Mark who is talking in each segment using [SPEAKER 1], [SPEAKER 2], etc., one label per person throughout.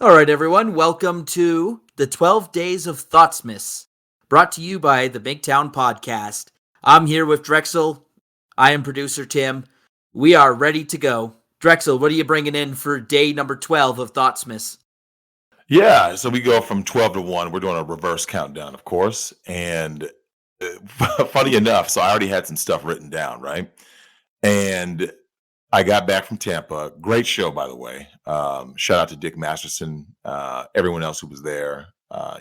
[SPEAKER 1] All right, everyone. Welcome to the 12 Days of Thotmas, brought to you by the Migtown podcast. I'm here with Drexel. I am producer Tim. We are ready to go. Drexel, what are you bringing in for day number 12 of Thotmas?
[SPEAKER 2] Yeah, so we go from 12 to 1. We're doing a reverse countdown, of course. And funny enough, so I already had some stuff written down, right? And I got back from Tampa. Great show, by the way. Shout out to Dick Masterson, everyone else who was there,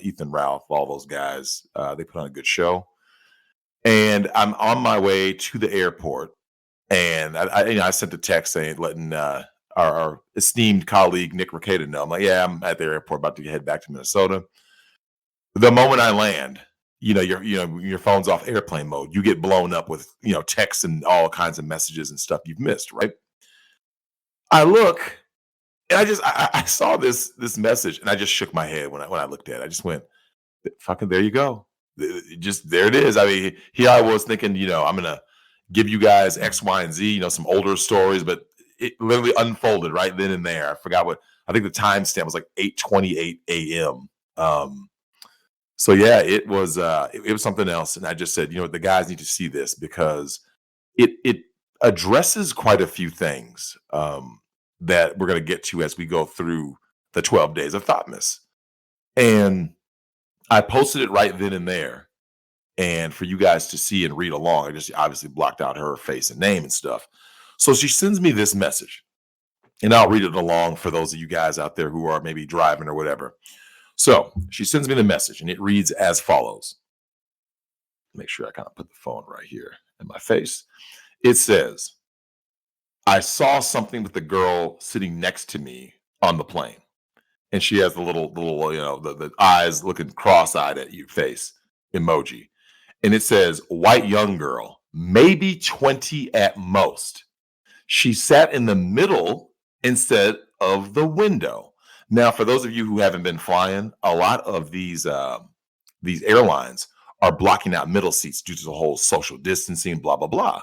[SPEAKER 2] Ethan Ralph, all those guys. They put on a good show. And I'm on my way to the airport. And I sent a text saying, letting our esteemed colleague Nick Ricada know. I'm like, yeah, I'm at the airport, about to head back to Minnesota. The moment I land, your phone's off airplane mode. You get blown up with texts and all kinds of messages and stuff you've missed, right? I look, and I saw this message, and I just shook my head when I looked at it. I just went, fucking, there you go. Just there it is. I mean, here I was thinking, I'm gonna give you guys X, Y, and Z, some older stories, but it literally unfolded right then and there. I forgot I think the timestamp was like 8:28 a.m. So yeah, it was something else. And I just said, the guys need to see this because it addresses quite a few things that we're going to get to as we go through the 12 days of Thotmas. And I posted it right then and there. And for you guys to see and read along, I just obviously blocked out her face and name and stuff. So she sends me this message, and I'll read it along for those of you guys out there who are maybe driving or whatever. So she sends me the message, and it reads as follows. Make sure I kind of put the phone right here in my face. It says, I saw something with the girl sitting next to me on the plane. And she has the little the eyes looking cross-eyed at your face emoji. And it says, white young girl, maybe 20 at most. She sat in the middle instead of the window. Now, for those of you who haven't been flying, a lot of these airlines are blocking out middle seats due to the whole social distancing, blah, blah, blah.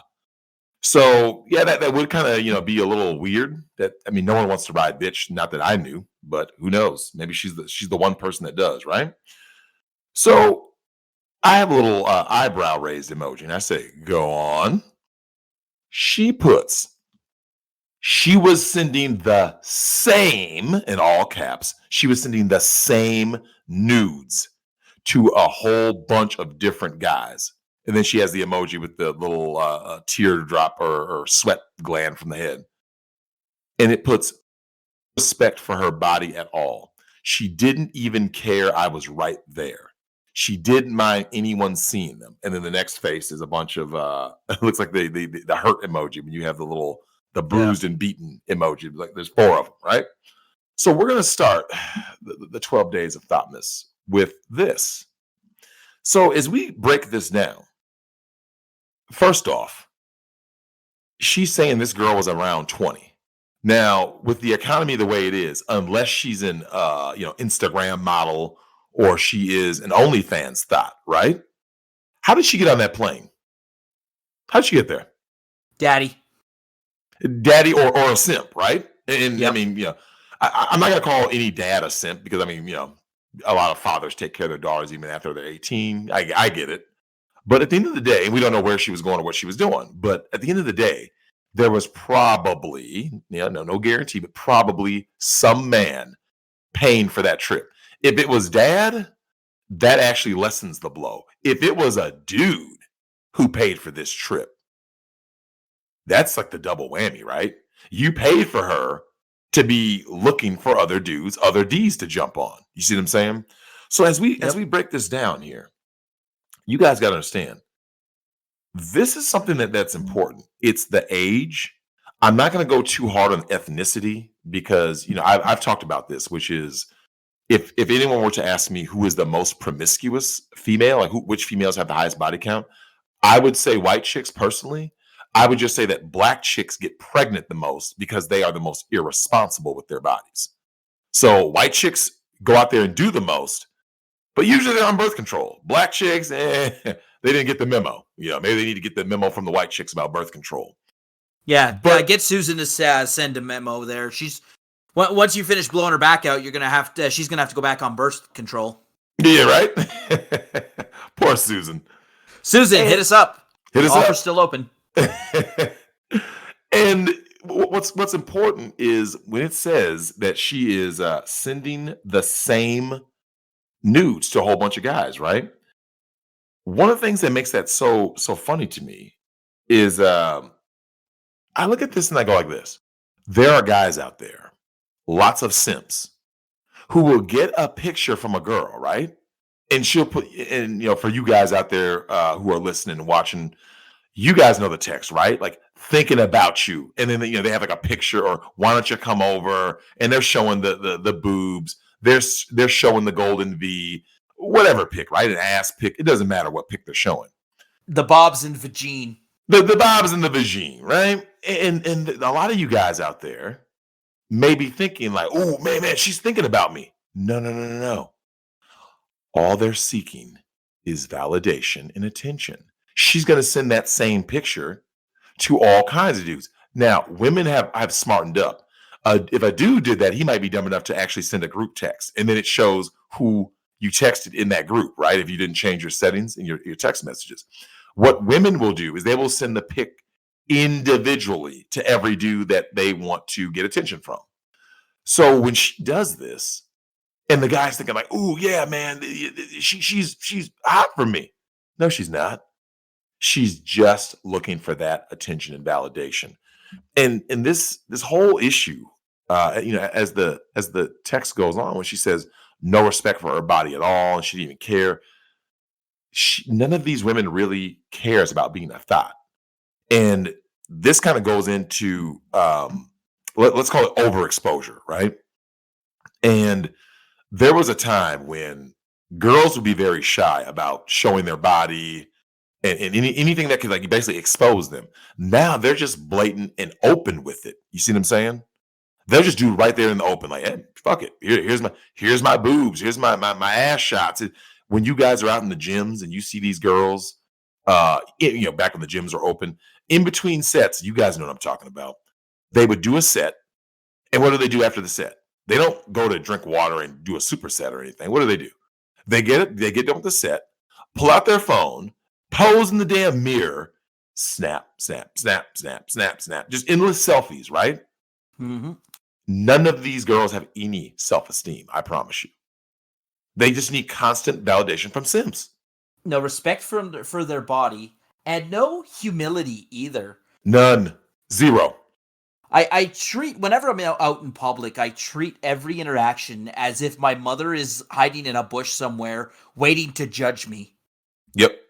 [SPEAKER 2] So, yeah, that would kind of, be a little weird. No one wants to ride bitch. Not that I knew, but who knows? Maybe she's the one person that does, right? So I have a little eyebrow raised emoji, and I say, go on. She was sending the same, in all caps, she was sending the same nudes to a whole bunch of different guys. And then she has the emoji with the little teardrop or sweat gland from the head. And it puts respect for her body at all. She didn't even care I was right there. She didn't mind anyone seeing them. And then the next face is a bunch of it looks like the hurt emoji when you have the bruised and beaten emoji. Like there's 4 of them, right? So we're gonna start the 12 days of Thotmas with this. So as we break this down, first off, she's saying this girl was around 20. Now, with the economy the way it is, unless she's an Instagram model or she is an OnlyFans thought, right? How did she get on that plane? How did she get there?
[SPEAKER 1] Daddy
[SPEAKER 2] or a simp, right? And yep. I'm not going to call any dad a simp because a lot of fathers take care of their daughters even after they're 18. I get it. But at the end of the day, and we don't know where she was going or what she was doing, but at the end of the day, there was probably, no guarantee, but probably some man paying for that trip. If it was dad, that actually lessens the blow. If it was a dude who paid for this trip, that's like the double whammy, right? You paid for her to be looking for other dudes, other D's to jump on. You see what I'm saying? So as we break this down here, you guys got to understand, this is something that's important. It's the age. I'm not going to go too hard on ethnicity because, I've talked about this, which is if anyone were to ask me who is the most promiscuous female, like which females have the highest body count, I would say white chicks personally. I would just say that black chicks get pregnant the most because they are the most irresponsible with their bodies. So white chicks go out there and do the most, but usually they're on birth control. Black chicks, they didn't get the memo. Maybe they need to get the memo from the white chicks about birth control.
[SPEAKER 1] Yeah, but get Susan to send a memo there. She's Once you finish blowing her back out, she's gonna have to go back on birth control.
[SPEAKER 2] Yeah, right. Poor Susan.
[SPEAKER 1] Susan, hit us up.
[SPEAKER 2] Hit us
[SPEAKER 1] Offer's
[SPEAKER 2] up.
[SPEAKER 1] still open.
[SPEAKER 2] And what's important is when it says that she is sending the same nudes to a whole bunch of guys, right? One of the things that makes that so funny to me is I look at this and I go like this. There are guys out there, lots of simps, who will get a picture from a girl, right? And she'll put, and for you guys out there who are listening and watching, you guys know the text, right? Like thinking about you, and then they have like a picture, or why don't you come over? And they're showing the boobs, they're showing the golden V, whatever pic, right? An ass pic, it doesn't matter what pic they're showing.
[SPEAKER 1] The bobs and vagine.
[SPEAKER 2] The bobs and the vagine, right? And a lot of you guys out there may be thinking like, oh man, she's thinking about me. No. All they're seeking is validation and attention. She's going to send that same picture to all kinds of dudes. Now, women have smartened up. If a dude did that, he might be dumb enough to actually send a group text, and then it shows who you texted in that group, right? If you didn't change your settings in your text messages. What women will do is they will send the pic individually to every dude that they want to get attention from. So when she does this, and the guy's thinking like, "Oh yeah, man, she's hot for me." No, she's not. She's just looking for that attention and validation. And this whole issue, as the text goes on, when she says no respect for her body at all, and she didn't even care. None of these women really cares about being a thought. And this kind of goes into let's call it overexposure, right? And there was a time when girls would be very shy about showing their body and anything that could like basically expose them. Now they're just blatant and open with it. You see what I'm saying? They'll just do right there in the open, like, hey, fuck it. Here's my boobs. Here's my ass shots. When you guys are out in the gyms and you see these girls, back when the gyms are open, in between sets, you guys know what I'm talking about. They would do a set, and what do they do after the set? They don't go to drink water and do a superset or anything. What do? They get done with the set, pull out their phone, pose in the damn mirror, snap, snap, snap, snap, snap, snap. Just endless selfies, right?
[SPEAKER 1] Mm-hmm.
[SPEAKER 2] None of these girls have any self-esteem, I promise you. They just need constant validation from simps.
[SPEAKER 1] No respect for their body, and no humility either.
[SPEAKER 2] None. Zero.
[SPEAKER 1] I treat, whenever I'm out in public, I treat every interaction as if my mother is hiding in a bush somewhere, waiting to judge me.
[SPEAKER 2] Yep.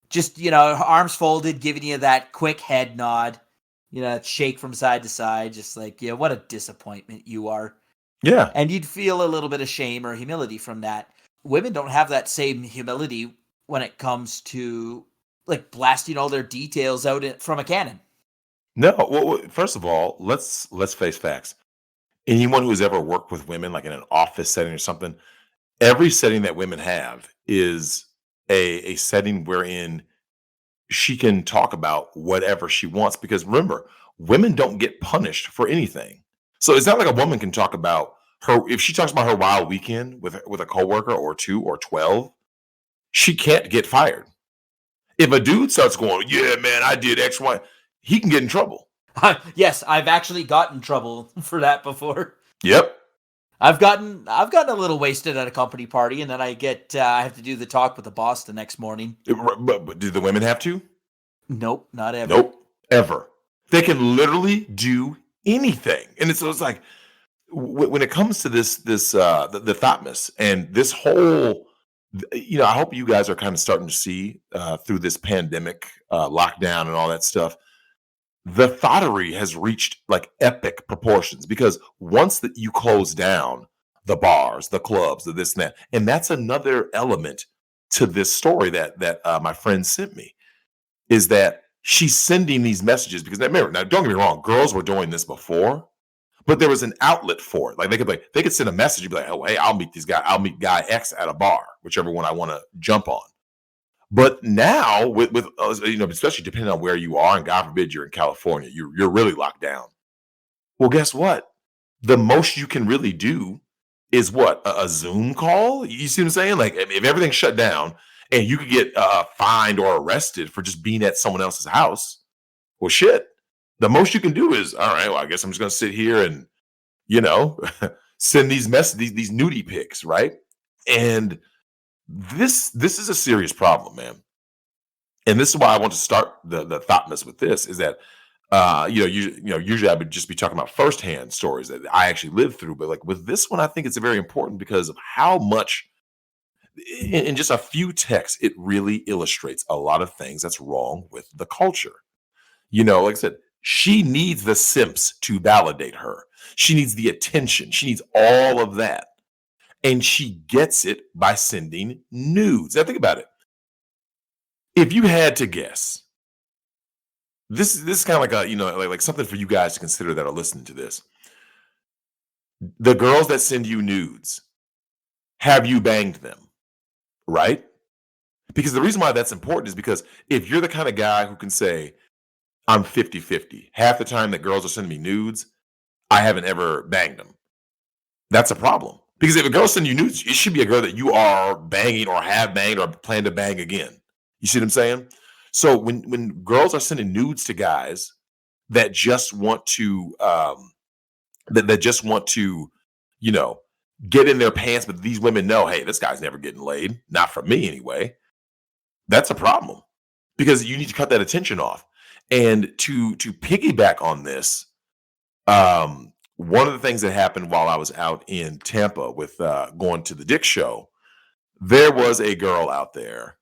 [SPEAKER 1] Just, arms folded, giving you that quick head nod, shake from side to side, just like, yeah, what a disappointment you are.
[SPEAKER 2] Yeah.
[SPEAKER 1] And you'd feel a little bit of shame or humility from that. Women don't have that same humility when it comes to, like, blasting all their details out from a cannon.
[SPEAKER 2] No. Well, first of all, let's face facts. Anyone who's ever worked with women, like in an office setting or something, every setting that women have is a setting wherein she can talk about whatever she wants. Because remember, women don't get punished for anything. So it's not like a woman can talk about her, if she talks about her wild weekend with a coworker or 2 or 12, she can't get fired. If a dude starts going, yeah, man, I did X, Y, he can get in trouble.
[SPEAKER 1] Yes, I've actually gotten in trouble for that before.
[SPEAKER 2] Yep.
[SPEAKER 1] I've gotten a little wasted at a company party, and then I have to do the talk with the boss the next morning.
[SPEAKER 2] But do the women have to?
[SPEAKER 1] Nope, not ever.
[SPEAKER 2] Nope, ever. They can literally do anything, and it's like when it comes to the Thotmas and this whole, I hope you guys are kind of starting to see through this pandemic lockdown and all that stuff. The thottery has reached like epic proportions, because once that you close down the bars, the clubs, the this and that, and that's another element to this story that my friend sent me, is that she's sending these messages because remember, now don't get me wrong, girls were doing this before, but there was an outlet for it. Like they could send a message and be like, oh, hey, I'll meet guy X at a bar, whichever one I want to jump on. But now, with especially depending on where you are, and God forbid you're in California, you're really locked down. Well, guess what? the most you can really do is what? A Zoom call? You see what I'm saying? Like, if everything's shut down and you could get fined or arrested for just being at someone else's house, well, shit. The most you can do is, all right, well, I guess I'm just going to sit here and, you know, send these these nudie pics, right? And this is a serious problem, man. And this is why I want to start the Thotmas with this, is that usually I would just be talking about firsthand stories that I actually lived through, but like with this one, I think it's very important because of how much in just a few texts it really illustrates a lot of things that's wrong with the culture. Like I said, she needs the simps to validate her. She needs the attention. She needs all of that. And she gets it by sending nudes. Now think about it. If you had to guess, this is kind of like like something for you guys to consider that are listening to this. The girls that send you nudes, have you banged them? Right? Because the reason why that's important is because if you're the kind of guy who can say, I'm 50-50, half the time that girls are sending me nudes, I haven't ever banged them. That's a problem. Because if a girl sending you nudes, it should be a girl that you are banging or have banged or plan to bang again. You see what I'm saying? So when girls are sending nudes to guys that just want to that just want to, get in their pants, but these women know, hey, this guy's never getting laid, not from me anyway. That's a problem because you need to cut that attention off. And to piggyback on this, one of the things that happened while I was out in Tampa with going to the Dick Show, there was a girl out there,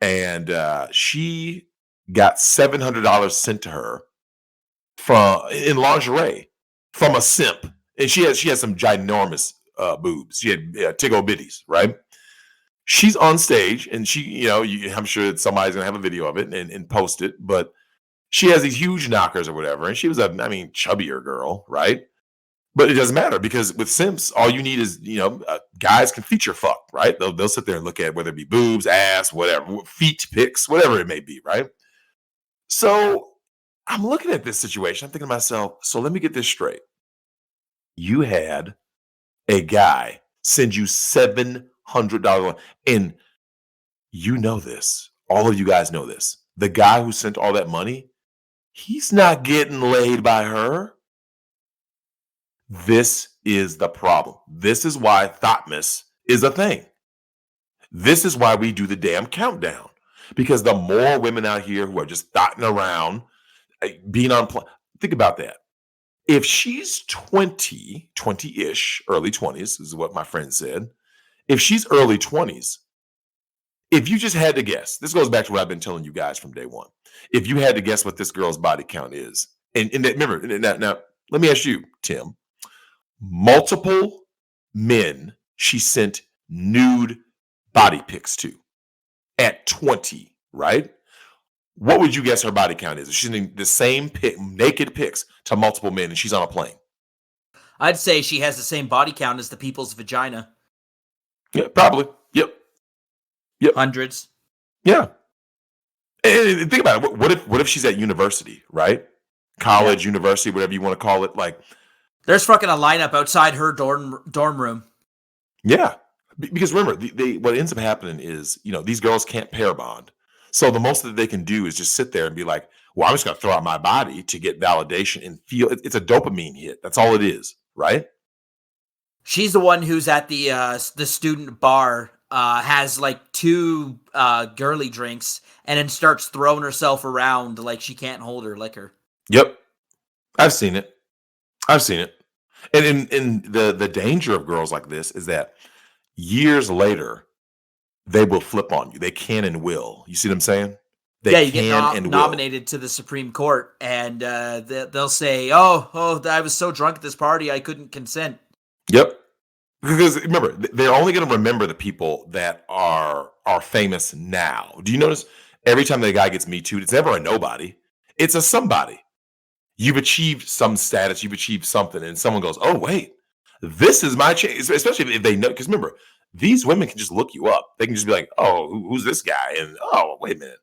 [SPEAKER 2] and she got $700 sent to her in lingerie from a simp, and she has some ginormous boobs. She had tiggle bitties, right? She's on stage, and she, I'm sure that somebody's gonna have a video of it and post it, but she has these huge knockers or whatever, and she was chubbier girl, right? But it doesn't matter because with simps, all you need is, guys can feature fuck, right? They'll sit there and look at whether it be boobs, ass, whatever, feet pics, whatever it may be, right? So I'm looking at this situation. I'm thinking to myself, so let me get this straight. You had a guy send you $700, and you know this. All of you guys know this. The guy who sent all that money, he's not getting laid by her. This is the problem. This is why Thotmas is a thing. This is why we do the damn countdown. Because the more women out here who are just thotting around, being on, think about that. If she's 20-ish, early 20s, is what my friend said. If she's early 20s, if you just had to guess, this goes back to what I've been telling you guys from day one. If you had to guess what this girl's body count is, and remember, now let me ask you, Tim, multiple men she sent nude body pics to at 20, right? What would you guess her body count is? She's sending the same naked pics to multiple men, and she's on a plane.
[SPEAKER 1] I'd say she has the same body count as the people's vagina.
[SPEAKER 2] Yeah, probably. Yep.
[SPEAKER 1] Hundreds.
[SPEAKER 2] Yeah. And think about it. What if she's at university, right? College, university, whatever you want to call it. Like,
[SPEAKER 1] there's fucking a lineup outside her dorm room.
[SPEAKER 2] Yeah, because remember, what ends up happening is, these girls can't pair bond. So the most that they can do is just sit there and be like, well, I'm just going to throw out my body to get validation and feel it's a dopamine hit. That's all it is, right?
[SPEAKER 1] She's the one who's at the student bar, has like two girly drinks, and then starts throwing herself around like she can't hold her liquor.
[SPEAKER 2] Yep. I've seen it. And in the danger of girls like this is that years later, they will flip on you. They can and will. You see what I'm saying?
[SPEAKER 1] You get nominated to the Supreme Court, and they'll say, "Oh, I was so drunk at this party, I couldn't consent."
[SPEAKER 2] Yep. Because remember, they're only going to remember the people that are famous now. Do you notice every time that guy gets Me Too'd, it's never a nobody. It's a somebody. You've achieved some status. You've achieved something, and someone goes, "Oh, wait, this is my chance." Especially if they know, because remember, these women can just look you up. They can just be like, "Oh, who's this guy?" And, "Oh, wait a minute,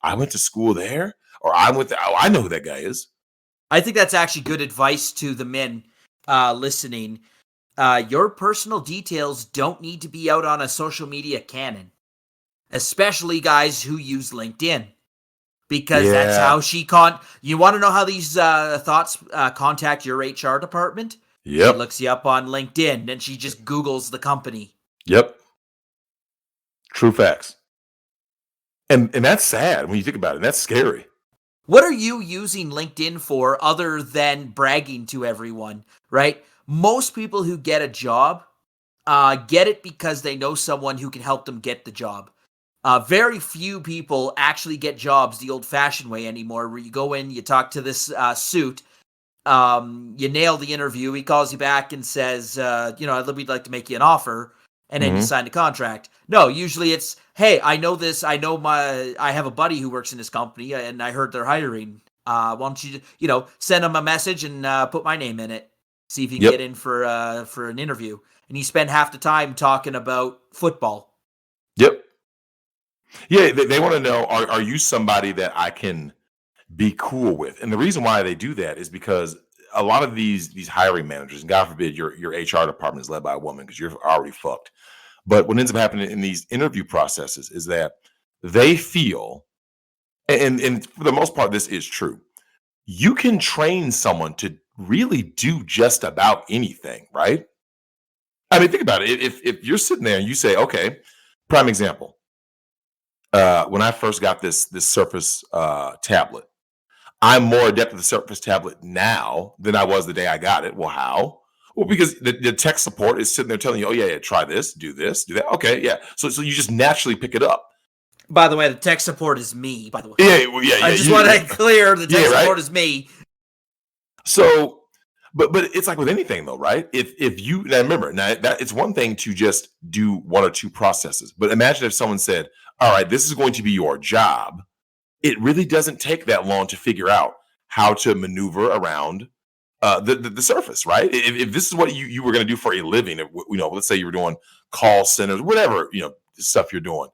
[SPEAKER 2] I went to school there," or I know who that guy is.
[SPEAKER 1] I think that's actually good advice to the men. listening, your personal details don't need to be out on a social media canon, especially guys who use LinkedIn. Because that's
[SPEAKER 2] Yeah.
[SPEAKER 1] how you want to know how these thoughts contact your HR department? She
[SPEAKER 2] Yep.
[SPEAKER 1] looks you up on LinkedIn, and she just Googles the company.
[SPEAKER 2] Yep. True facts. And that's sad when you think about it. That's scary.
[SPEAKER 1] What are you using LinkedIn for other than bragging to everyone, right? Most people who get a job get it because they know someone who can help them get the job. Very few people actually get jobs the old-fashioned way anymore, where you go in, you talk to this suit, you nail the interview, he calls you back and says, we'd like to make you an offer, and then you sign the contract. No, usually it's, hey, I know this, I have a buddy who works in this company, and I heard they're hiring. Why don't you, send him a message and put my name in it, see if you can get in for an interview. And you spend half the time talking about football.
[SPEAKER 2] Yep. Yeah, they want to know, are you somebody that I can be cool with? And the reason why they do that is because a lot of these hiring managers, and God forbid your HR department is led by a woman because you're already fucked. But what ends up happening in these interview processes is that they feel, and for the most part, this is true. You can train someone to really do just about anything, right? I mean, think about it. If you're sitting there and you say, okay, prime example, when I first got this Surface tablet, I'm more adept at the Surface tablet now than I was the day I got it. Well, how? Well, because the tech support is sitting there telling you, oh yeah, try this, do that. Okay, yeah. So you just naturally pick it up.
[SPEAKER 1] By the way, the tech support is me, by the way.
[SPEAKER 2] Yeah.
[SPEAKER 1] I just want to clear the tech support is me.
[SPEAKER 2] So, but it's like with anything though, right? If you now remember, that it's one thing to just do one or two processes, but imagine if someone said, all right, this is going to be your job. It really doesn't take that long to figure out how to maneuver around the surface, right? If this is what you were going to do for a living, let's say you were doing call centers, whatever, stuff you're doing,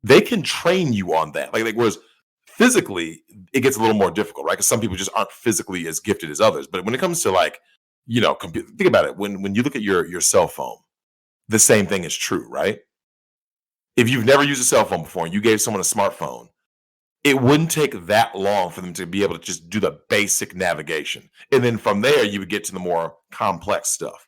[SPEAKER 2] they can train you on that. Like whereas physically, it gets a little more difficult, right? Because some people just aren't physically as gifted as others. But when it comes to think about it. When you look at your cell phone, the same thing is true, right? If you've never used a cell phone before and you gave someone a smartphone, it wouldn't take that long for them to be able to just do the basic navigation. And then from there, you would get to the more complex stuff.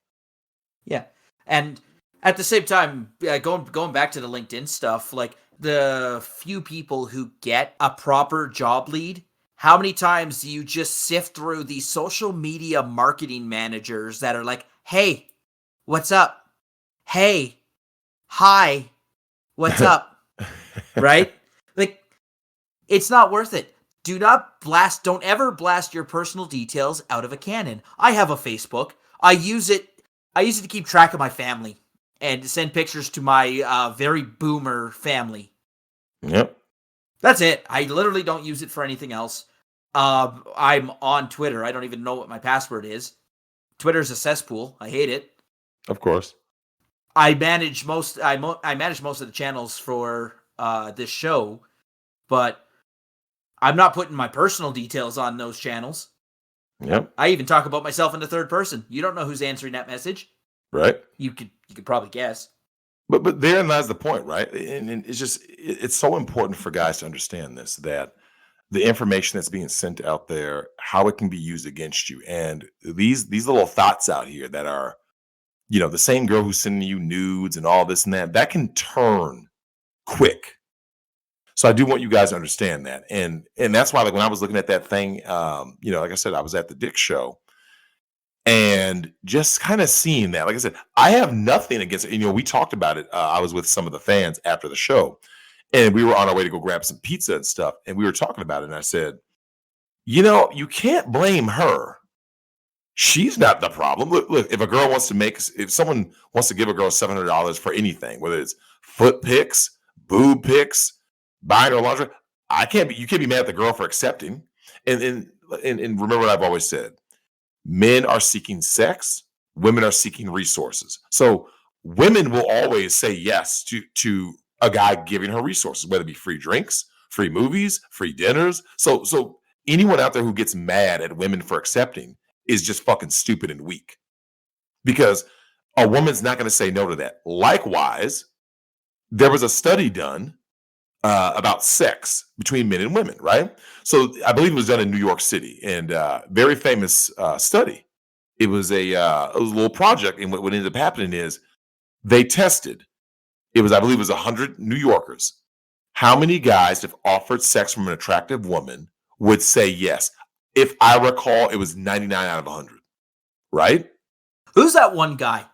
[SPEAKER 1] Yeah. And at the same time, going back to the LinkedIn stuff, like the few people who get a proper job lead, how many times do you just sift through these social media marketing managers that are like, hey, what's up? Hey, hi, what's up? Right? Like, it's not worth it. Don't ever blast your personal details out of a cannon. I have a Facebook. I use it to keep track of my family and to send pictures to my very boomer family.
[SPEAKER 2] Yep.
[SPEAKER 1] That's it. I literally don't use it for anything else. I'm on Twitter. I don't even know what my password is. Twitter's a cesspool. I hate it.
[SPEAKER 2] Of course.
[SPEAKER 1] I manage most of the channels for this show, but I'm not putting my personal details on those channels.
[SPEAKER 2] Yep.
[SPEAKER 1] I even talk about myself in the third person. You don't know who's answering that message.
[SPEAKER 2] Right.
[SPEAKER 1] You could probably guess.
[SPEAKER 2] But therein lies the point, right? And it's so important for guys to understand this, that the information that's being sent out there, how it can be used against you. And these little thoughts out here that are, the same girl who's sending you nudes and all this and that can turn quick. So I do want you guys to understand that. And that's why, like, when I was looking at that thing, like I said, I was at the Dick show and just kind of seeing that. Like I said, I have nothing against it. We talked about it. I was with some of the fans after the show and we were on our way to go grab some pizza and stuff. And we were talking about it. And I said, you can't blame her. She's not the problem. Look, if someone wants to give a girl $700 for anything, whether it's foot pics, boob pics, buying her lingerie, you can't be mad at the girl for accepting. And remember what I've always said, men are seeking sex, women are seeking resources. So women will always say yes to a guy giving her resources, whether it be free drinks, free movies, free dinners. So anyone out there who gets mad at women for accepting is just fucking stupid and weak, because a woman's not going to say no to that. Likewise, there was a study done about sex between men and women, right? So I believe it was done in New York City, and very famous study. It was a little project, and what ended up happening is they tested. I believe it was 100 New Yorkers. How many guys, if offered sex from an attractive woman, would say yes? If I recall, it was 99 out of 100, right?
[SPEAKER 1] Who's that one guy?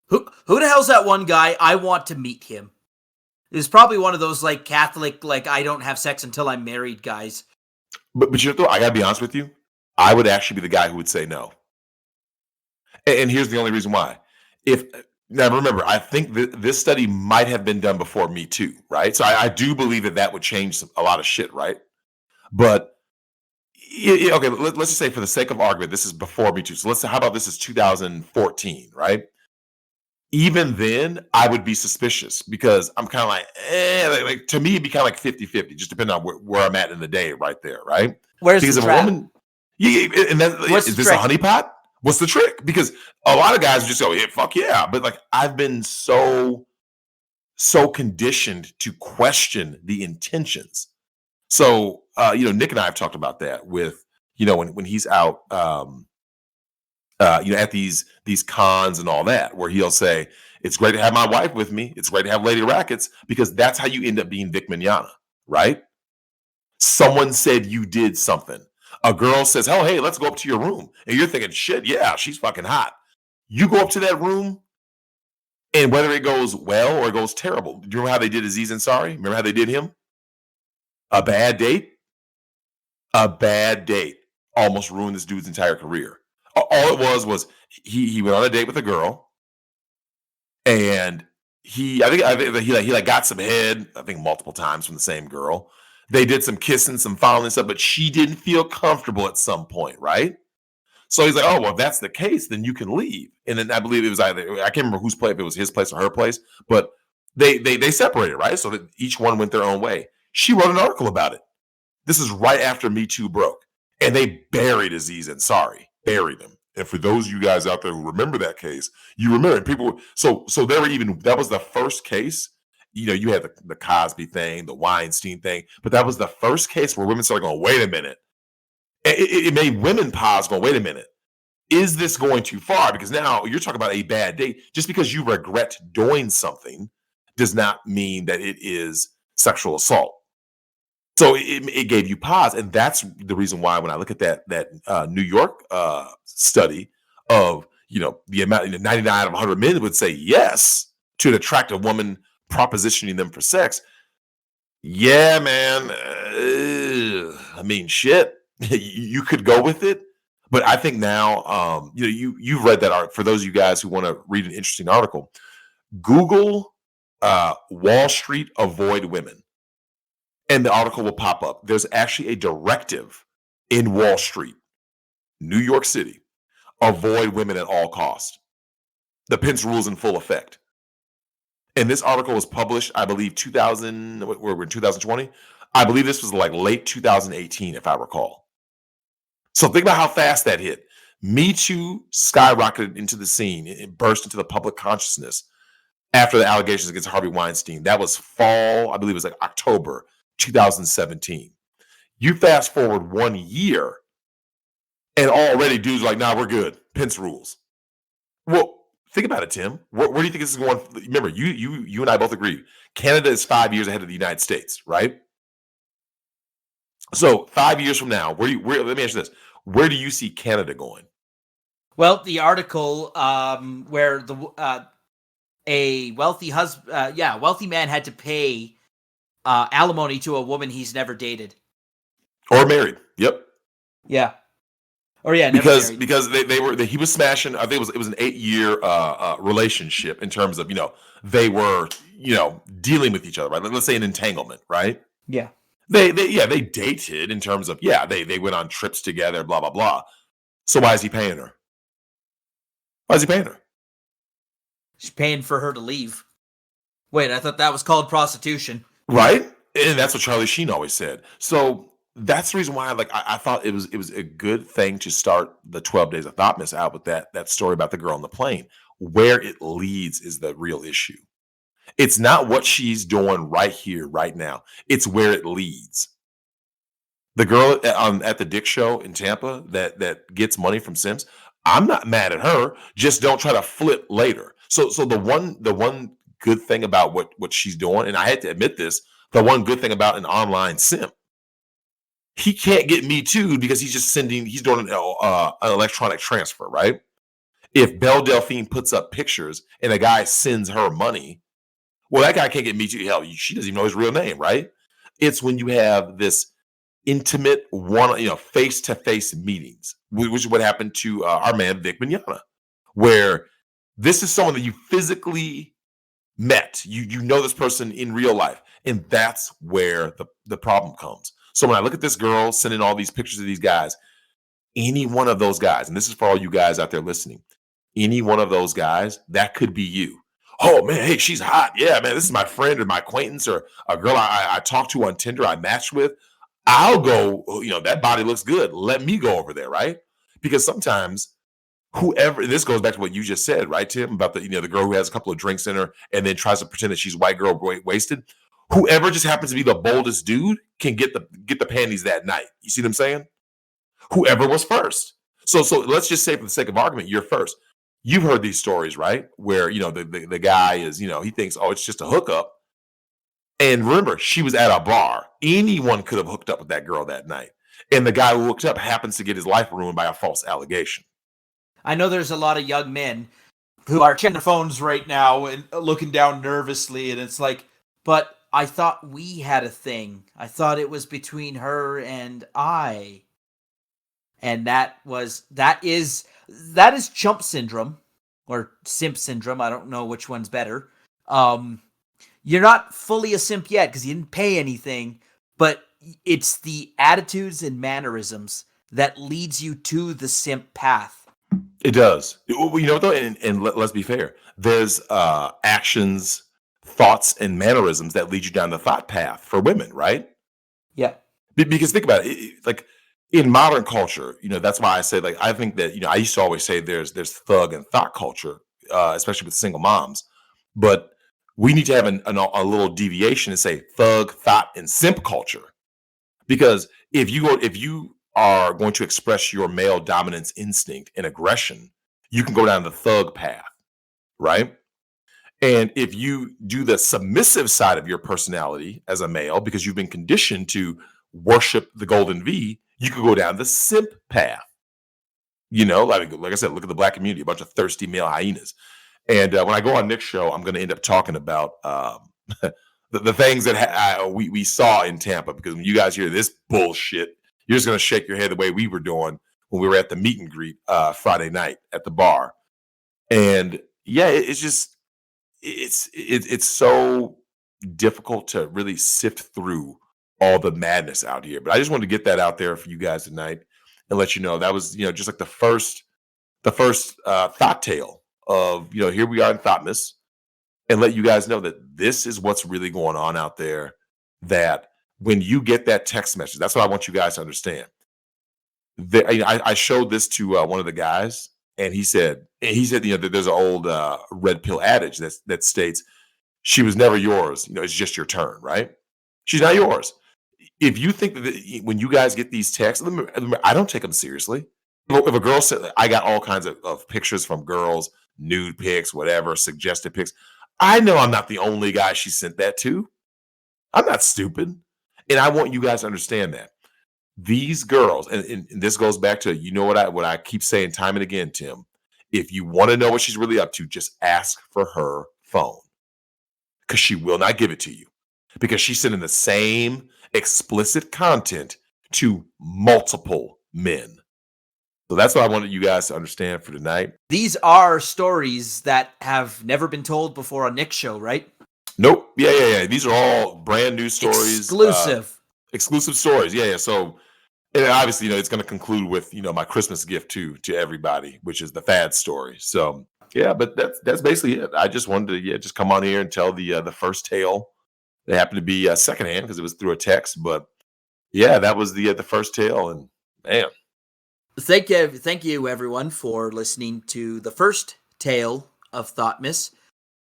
[SPEAKER 1] Who the hell's that one guy? I want to meet him. It's probably one of those like Catholic, like I don't have sex until I'm married guys.
[SPEAKER 2] But you know, I gotta be honest with you. I would actually be the guy who would say no. And here's the only reason why. Now remember, I think this study might have been done before Me Too, right? So I do believe that would change a lot of shit, right? But okay, let's just say for the sake of argument, this is before Me Too. So let's say, how about this is 2014, right? Even then, I would be suspicious, because I'm kind of like, to me, it'd be kind of like 50-50, just depending on where I'm at in the day right there, right?
[SPEAKER 1] Where's
[SPEAKER 2] because
[SPEAKER 1] the
[SPEAKER 2] if
[SPEAKER 1] trap?
[SPEAKER 2] a woman, and is this
[SPEAKER 1] trick?
[SPEAKER 2] a honeypot? What's the trick? Because a lot of guys just go, yeah, fuck yeah. But like, I've been so conditioned to question the intentions. So, Nick and I have talked about that with, when he's out, at these cons and all that, where he'll say, it's great to have my wife with me. It's great to have Lady Rackets, because that's how you end up being Vic Mignogna, right? Someone said you did something. A girl says, oh, hey, let's go up to your room. And you're thinking, shit, yeah, she's fucking hot. You go up to that room, and whether it goes well or it goes terrible. Do you remember how they did Aziz Ansari? Remember how they did him? A bad date almost ruined this dude's entire career. All it was he went on a date with a girl, and I think he got some head, I think multiple times, from the same girl. They did some kissing, some fondling stuff, but she didn't feel comfortable at some point, right? So he's like, oh, well, if that's the case, then you can leave. And then I believe it was either, I can't remember whose place, if it was his place or her place, but they separated, right? So that each one went their own way. She wrote an article about it. This is right after Me Too broke. And they buried Aziz Ansari, buried him. And for those of you guys out there who remember that case, you remember it. People, so they were that was the first case. You had the Cosby thing, the Weinstein thing, but that was the first case where women started going, wait a minute. It made women pause, going, wait a minute. Is this going too far? Because now you're talking about a bad date. Just because you regret doing something does not mean that it is sexual assault. So it gave you pause, and that's the reason why when I look at that New York study of the amount, 99 out of 100 men would say yes to an attractive woman propositioning them for sex. Yeah, man. I mean, shit. You could go with it, but I think now, you've read that art. For those of you guys who want to read an interesting article, Google Wall Street avoid women, and the article will pop up. There's actually a directive in Wall Street, New York City, avoid women at all costs. The Pence rule is in full effect. And this article was published, I believe, we're in 2020. I believe this was like late 2018, if I recall. So think about how fast that hit. Me Too skyrocketed into the scene. It burst into the public consciousness after the allegations against Harvey Weinstein. That was fall, I believe it was like October 2017. You fast forward 1 year, and already dudes are like, nah, we're good. Pence rules. Well, think about it, Tim. Where do you think this is going? Remember, you and I both agree. Canada is 5 years ahead of the United States, right? So 5 years from now, let me ask you this: where do you see Canada going?
[SPEAKER 1] Well, the article where a wealthy wealthy man had to pay alimony to a woman he's never dated
[SPEAKER 2] or married. Yep.
[SPEAKER 1] Yeah. Or yeah,
[SPEAKER 2] because he was smashing. I think it was an 8-year relationship in terms of they were dealing with each other, right? Let's say an entanglement, right?
[SPEAKER 1] Yeah.
[SPEAKER 2] They dated in terms of they went on trips together, blah blah blah. So why is he paying her? Why is he paying her?
[SPEAKER 1] She's paying for her to leave. Wait, I thought that was called prostitution.
[SPEAKER 2] Right? And that's what Charlie Sheen always said. So that's the reason why I thought it was a good thing to start the 12 Days of Thotmas out with that story about the girl on the plane. Where it leads is the real issue. It's not what she's doing right here, right now. It's where it leads. The girl at the Dick Show in Tampa that gets money from Simps, I'm not mad at her. Just don't try to flip later. So the one good thing about what she's doing, and I had to admit this, the one good thing about an online simp, he can't get me too because he's doing an electronic transfer, right? If Belle Delphine puts up pictures and a guy sends her money, well, that guy can't get me too. Hell, she doesn't even know his real name, right? It's when you have this intimate face-to-face meetings, which is what happened to our man Vic Mignogna, where this is someone that you physically met. You know this person in real life, and that's where the problem comes. So when I look at this girl sending all these pictures of these guys, any one of those guys, and this is for all you guys out there listening, any one of those guys, that could be you. Oh man, hey, she's hot. Yeah, man, this is my friend or my acquaintance or a girl I talked to on Tinder, I matched with. I'll go, that body looks good. Let me go over there, right? Because sometimes whoever, this goes back to what you just said, right, Tim, about the girl who has a couple of drinks in her and then tries to pretend that she's white girl wasted. Whoever just happens to be the boldest dude can get the panties that night. You see what I'm saying? Whoever was first. So let's just say for the sake of argument, you're first. You've heard these stories, right? Where the guy is, he thinks, oh, it's just a hookup. And remember, she was at a bar. Anyone could have hooked up with that girl that night. And the guy who hooked up happens to get his life ruined by a false allegation.
[SPEAKER 1] I know there's a lot of young men who are checking their phones right now and looking down nervously, and it's like, but I thought we had a thing. I thought it was between her and I. And that is chump syndrome or simp syndrome. I don't know which one's better. You're not fully a simp yet because you didn't pay anything, but it's the attitudes and mannerisms that leads you to the simp path.
[SPEAKER 2] It does. Though, and let's be fair. There's actions, thoughts, and mannerisms that lead you down the thought path for women, right?
[SPEAKER 1] Yeah.
[SPEAKER 2] Because think about it, like in modern culture, that's why I say, like, I think that, I used to always say there's thug and thought culture, especially with single moms, but we need to have a little deviation and say thug, thought, and simp culture. Because if you are going to express your male dominance instinct and aggression, you can go down the thug path, right? And if you do the submissive side of your personality as a male, because you've been conditioned to worship the golden V, you could go down the simp path. Like I said, look at the Black community, a bunch of thirsty male hyenas. And when I go on Nick's show, I'm going to end up talking about the things that we saw in Tampa. Because when you guys hear this bullshit, you're just going to shake your head the way we were doing when we were at the meet and greet Friday night at the bar. And yeah, it's so difficult to really sift through all the madness out here. But I just wanted to get that out there for you guys tonight and let you know that was just like the first thought tale of here we are in Thotmas, and let you guys know that this is what's really going on out there. That when you get that text message, that's what I want you guys to understand. I showed this to one of the guys, and he said that there's an old red pill adage that states she was never yours. It's just your turn, right? She's not yours. If you think that when you guys get these texts, I don't take them seriously. If a girl said, I got all kinds of pictures from girls, nude pics, whatever, suggested pics, I know I'm not the only guy she sent that to. I'm not stupid. And I want you guys to understand that. These girls, and this goes back to, what I keep saying time and again, Tim, if you want to know what she's really up to, just ask for her phone. Because she will not give it to you. Because she's sending the same explicit content to multiple men. So that's what I wanted you guys to understand for tonight.
[SPEAKER 1] These are stories that have never been told before on Nick's show, right?
[SPEAKER 2] Nope. Yeah. These are all brand new stories.
[SPEAKER 1] Exclusive
[SPEAKER 2] stories. Yeah. So, and obviously, it's going to conclude with, my Christmas gift to everybody, which is the Fad story. So, yeah, but that's basically it. I just wanted to, just come on here and tell the first tale. They happened to be secondhand because it was through a text, but yeah, that was the first tale, and man,
[SPEAKER 1] Thank you, everyone, for listening to the first tale of Thotmas.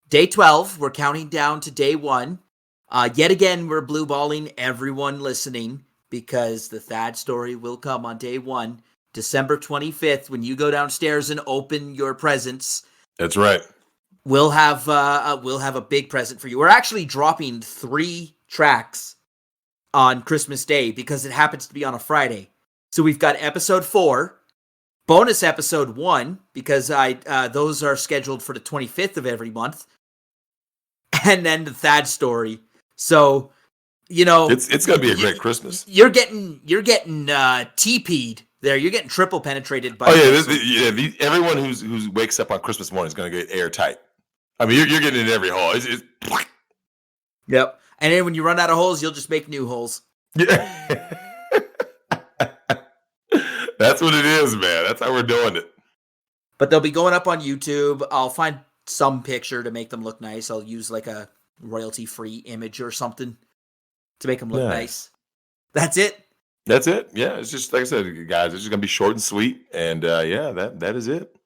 [SPEAKER 1] Day 12, we're counting down to day 1. Yet again, we're blue balling everyone listening because the Thad story will come on day 1, December 25th, when you go downstairs and open your presents.
[SPEAKER 2] that's right.
[SPEAKER 1] We'll have a big present for you. We're actually dropping 3 tracks on Christmas Day because it happens to be on a Friday. So we've got episode 4, bonus episode 1, because those are scheduled for the 25th of every month, and then the Thad story. So,
[SPEAKER 2] It's gonna be a great Christmas.
[SPEAKER 1] You're getting TP'd there. You're getting triple penetrated by.
[SPEAKER 2] Oh yeah, everyone who's wakes up on Christmas morning is gonna get airtight. I mean, you're getting in every hole. It's
[SPEAKER 1] Yep. And then when you run out of holes, you'll just make new holes.
[SPEAKER 2] yeah. That's what it is, man. That's how we're doing it.
[SPEAKER 1] But they'll be going up on YouTube. I'll find some picture to make them look nice. I'll use like a royalty-free image or something to make them look nice. That's it.
[SPEAKER 2] That's it. Yeah, it's just like I said, guys. It's just gonna be short and sweet, and that is it.